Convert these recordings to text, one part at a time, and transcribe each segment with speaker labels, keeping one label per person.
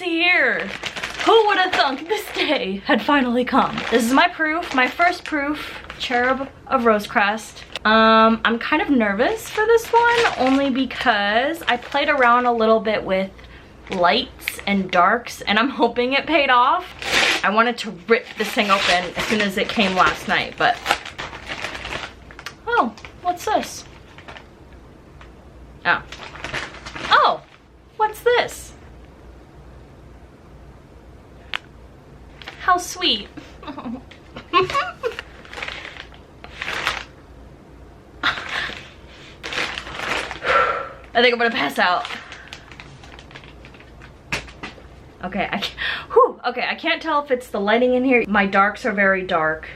Speaker 1: here. Who would have thunk this day had finally come? This is my proof, my first proof, Cherub of Rosecrest. I'm kind of nervous for this one, only because I played around a little bit with lights and darks, and I'm hoping it paid off. I wanted to rip this thing open as soon as it came last night, but... Oh, what's this? Oh. Oh, what's this? How sweet. I think I'm gonna pass out. Okay, okay, I can't tell if it's the lighting in here. My darks are very dark.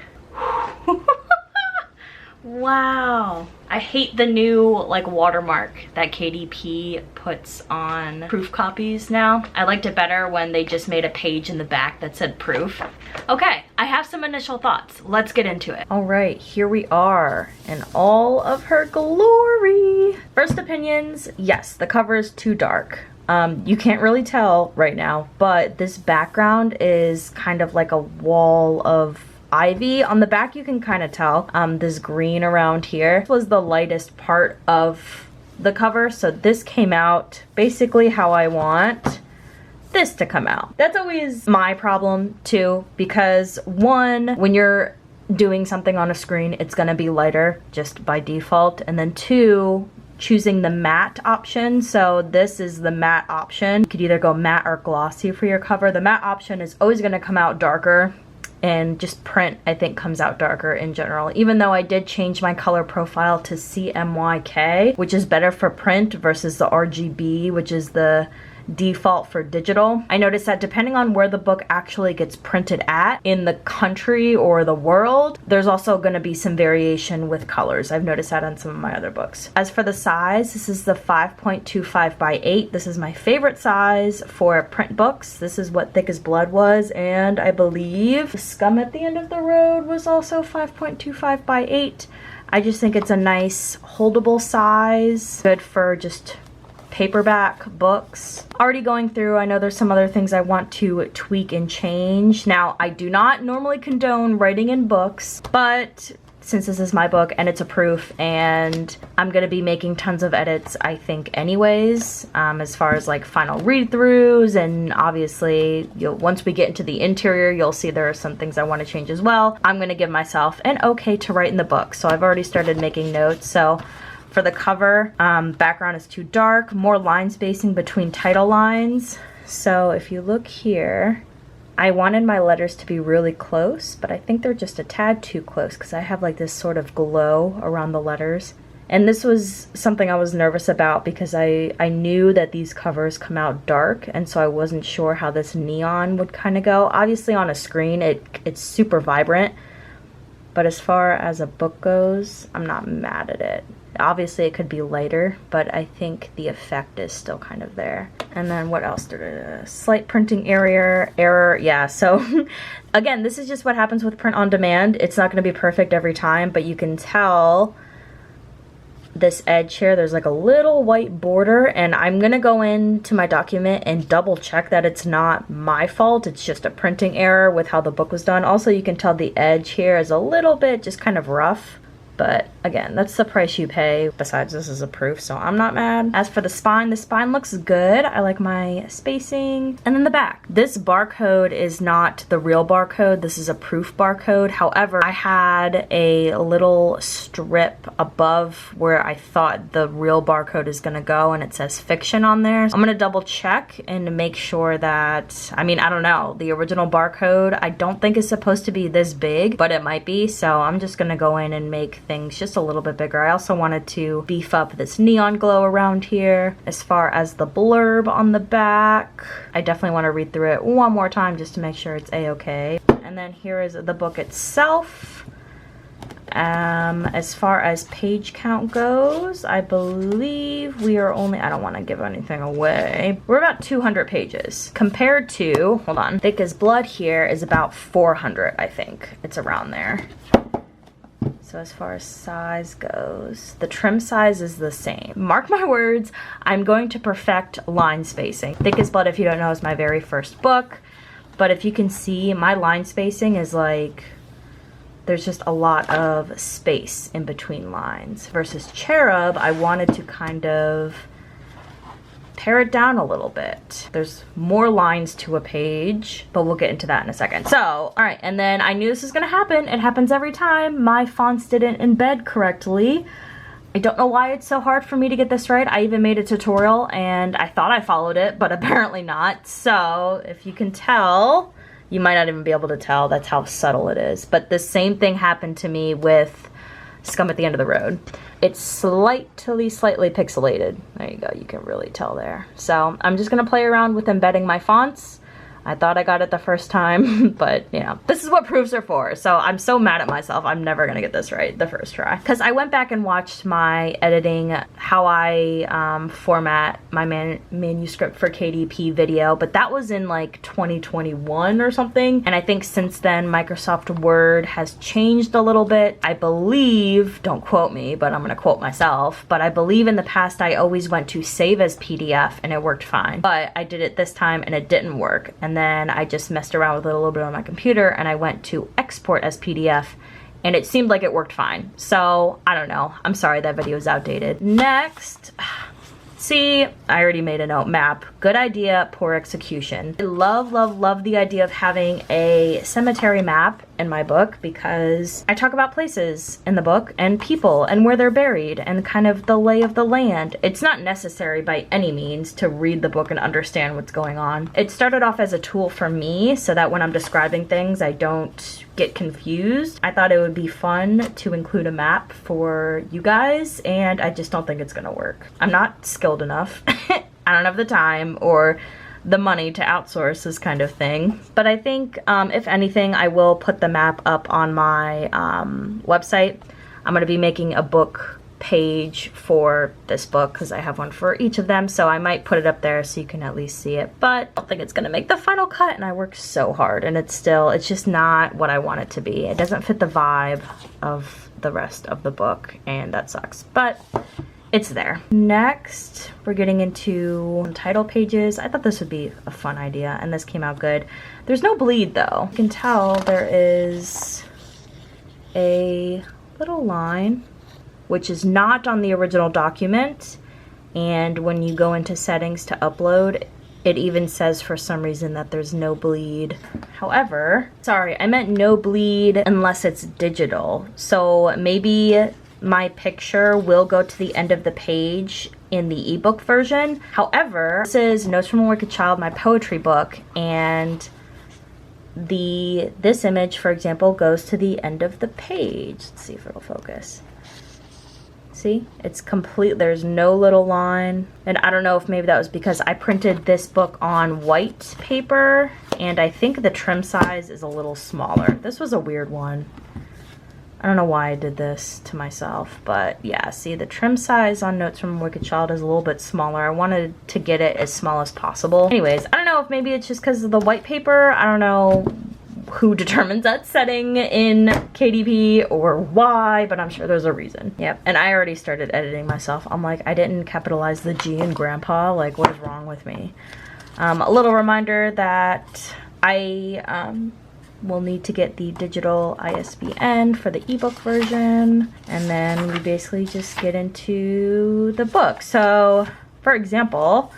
Speaker 1: Wow. I hate the new like watermark that KDP puts on proof copies now. I liked it better when they just made a page in the back that said proof. Okay, I have some initial thoughts. Let's get into it. All right, here we are in all of her glory. First opinions, yes, the cover is too dark. You can't really tell right now, but this background is kind of like a wall of ivy. On the back you can kind of tell this green around here. This was the lightest part of the cover, so this came out basically how I want this to come out. That's always my problem too, because one, when you're doing something on a screen, it's gonna be lighter just by default, and then two, choosing the matte option. So this is the matte option. You could either go matte or glossy for your cover. The matte option is always gonna come out darker, and just print I think comes out darker in general, even though I did change my color profile to CMYK, which is better for print versus the RGB, which is the default for digital. I noticed that depending on where the book actually gets printed at in the country or the world, there's also going to be some variation with colors. I've noticed that on some of my other books. As for the size, this is the 5.25 by 8. This is my favorite size for print books. This is what Thick as Blood was, and I believe Scum at the End of the Road was also 5.25 by 8. I just think it's a nice holdable size, good for just paperback books. Already going through, I know there's some other things I want to tweak and change. Now, I do not normally condone writing in books, but since this is my book and it's a proof, and I'm gonna be making tons of edits, I think anyways, as far as like final read-throughs, and obviously once we get into the interior, you'll see there are some things I want to change as well. I'm gonna give myself an okay to write in the book, so I've already started making notes. So for the cover, background is too dark, more line spacing between title lines. So if you look here, I wanted my letters to be really close, but I think they're just a tad too close because I have like this sort of glow around the letters. And this was something I was nervous about because I knew that these covers come out dark, and so I wasn't sure how this neon would kind of go. Obviously on a screen it's super vibrant, but as far as a book goes, I'm not mad at it. Obviously it could be lighter, but I think the effect is still kind of there. And then what else? Slight printing error, yeah. So again, this is just what happens with print on demand. It's not going to be perfect every time, but you can tell this edge here, there's like a little white border, and I'm gonna go into my document and double check that it's not my fault. It's just a printing error with how the book was done. Also, you can tell the edge here is a little bit just kind of rough. But again, that's the price you pay. Besides, this is a proof, so I'm not mad. As for the spine looks good. I like my spacing. And then the back. This barcode is not the real barcode. This is a proof barcode. However, I had a little strip above where I thought the real barcode is gonna go, and it says fiction on there. I'm gonna double check and make sure that, I mean, I don't know. The original barcode, I don't think is supposed to be this big, but it might be. So I'm just gonna go in and make things just a little bit bigger. I also wanted to beef up this neon glow around here. As far as the blurb on the back, I definitely want to read through it one more time just to make sure it's a-okay. And then here is the book itself. As far as page count goes, I believe we are only, I don't want to give anything away, we're about 200 pages compared to, hold on, Thick as Blood here is about 400, I think. It's around there. So as far as size goes, the trim size is the same. Mark my words, I'm going to perfect line spacing. Thick as Blood, if you don't know, is my very first book. But if you can see, my line spacing is like, there's just a lot of space in between lines. Versus Cherub, I wanted to kind of pare it down a little bit. There's more lines to a page, but we'll get into that in a second. So, all right, and then I knew this was gonna happen. It happens every time. My fonts didn't embed correctly. I don't know why it's so hard for me to get this right. I even made a tutorial and I thought I followed it, but apparently not. So if you can tell, you might not even be able to tell. That's how subtle it is. But the same thing happened to me with Scum at the End of the Road. It's slightly pixelated. There you go, you can really tell there. So I'm just gonna play around with embedding my fonts. I thought I got it the first time, but you know, this is what proofs are for. So I'm so mad at myself. I'm never gonna get this right the first try. Because I went back and watched my editing, how I format my manuscript for KDP video, but that was in like 2021 or something. And I think since then, Microsoft Word has changed a little bit. I believe, don't quote me, but I'm gonna quote myself, but I believe in the past I always went to save as PDF and it worked fine. But I did it this time and it didn't work. And then I just messed around with it a little bit on my computer and I went to export as PDF and it seemed like it worked fine. So I don't know. I'm sorry that video is outdated. Next, see, I already made a note. Map. Good idea, poor execution. I love the idea of having a cemetery map in my book because I talk about places in the book and people and where they're buried and kind of the lay of the land. It's not necessary by any means to read the book and understand what's going on. It started off as a tool for me so that when I'm describing things, I don't get confused. I thought it would be fun to include a map for you guys, and I just don't think it's gonna work. I'm not skilled enough. I don't have the time or the money to outsource this kind of thing. But I think, if anything, I will put the map up on my website. I'm gonna be making a book page for this book because I have one for each of them, so I might put it up there so you can at least see it. But I don't think it's gonna make the final cut, and I worked so hard, and it's just not what I want it to be. It doesn't fit the vibe of the rest of the book, and that sucks. But it's there. Next, we're getting into title pages. I thought this would be a fun idea, and this came out good. There's no bleed though. You can tell there is a little line, which is not on the original document. And when you go into settings to upload, it even says for some reason that there's no bleed. However, sorry, I meant no bleed unless it's digital. So maybe my picture will go to the end of the page in the ebook version. However, this is Notes from a Wicked Child, my poetry book, and this image, for example, goes to the end of the page. Let's see if it'll focus. See, it's complete, there's no little line. And I don't know if maybe that was because I printed this book on white paper, and I think the trim size is a little smaller. This was a weird one. I don't know why I did this to myself, but yeah, see, the trim size on Notes from a Wicked Child is a little bit smaller. I wanted to get it as small as possible. Anyways, I don't know if maybe it's just because of the white paper. I don't know who determines that setting in KDP or why, but I'm sure there's a reason. Yep, and I already started editing myself. I'm like, I didn't capitalize the G in grandpa. Like, what is wrong with me? A little reminder that I we'll need to get the digital ISBN for the ebook version, and then we basically just get into the book. So, for example,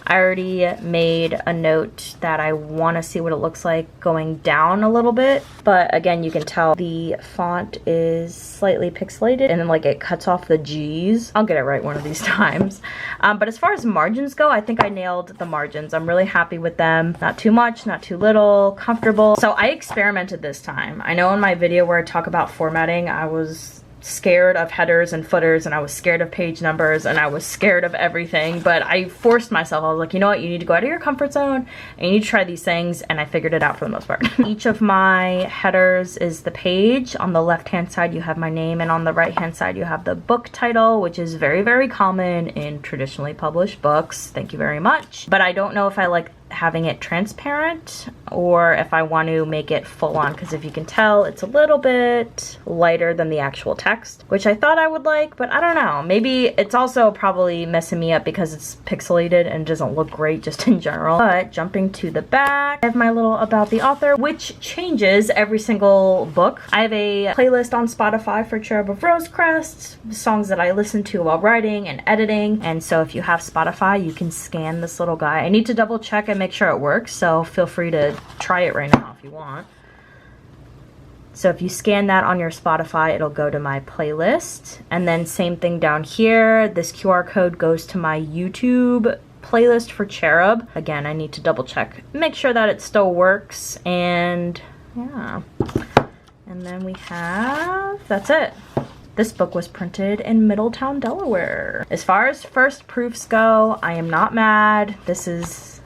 Speaker 1: I already made a note that I want to see what it looks like going down a little bit, but again, you can tell the font is slightly pixelated and then like it cuts off the G's. I'll get it right one of these times. But as far as margins go, I think I nailed the margins. I'm really happy with them. Not too much, not too little, comfortable. So I experimented this time. I know in my video where I talk about formatting, I was scared of headers and footers, and I was scared of page numbers, and I was scared of everything, but I forced myself. I was like, you know what, you need to go out of your comfort zone and you need to try these things, and I figured it out for the most part. Each of my headers is the page. On the left hand side you have my name, and on the right hand side you have the book title, which is very, very common in traditionally published books. Thank you very much. But I don't know if I like having it transparent or if I want to make it full on, because if you can tell, it's a little bit lighter than the actual text, which I thought I would like, but I don't know. Maybe it's also probably messing me up because it's pixelated and doesn't look great just in general. But jumping to the back, I have my little about the author, which changes every single book. I have a playlist on Spotify for Cherub of Rosecrest, songs that I listen to while writing and editing. And so if you have Spotify, you can scan this little guy. I need to double check and make sure it works, so feel free to try it right now if you want. So if you scan that on your Spotify, it'll go to my playlist. And then same thing down here, this QR code goes to my YouTube playlist for Cherub. Again, I need to double check, make sure that it still works, and yeah. And then we have, that's it. This book was printed in Middletown, Delaware. As far as first proofs go, I am not mad. This is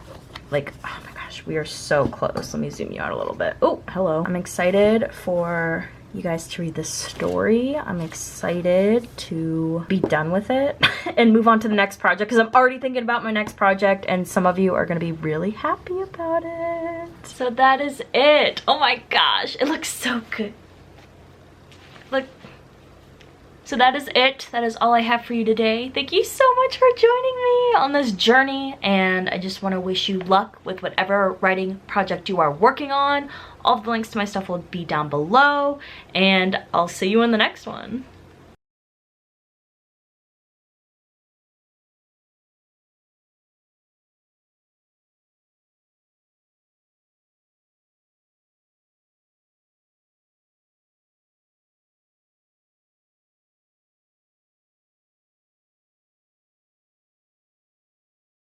Speaker 1: like, oh my gosh, we are so close. Let me zoom you out a little bit. Oh, hello. I'm excited for you guys to read this story. I'm excited to be done with it and move on to the next project, because I'm already thinking about my next project and some of you are gonna be really happy about it. So that is it. Oh my gosh, it looks so good. Look. So that is it. That is all I have for you today. Thank you so much for joining me on this journey, and I just want to wish you luck with whatever writing project you are working on. All of the links to my stuff will be down below, and I'll see you in the next one.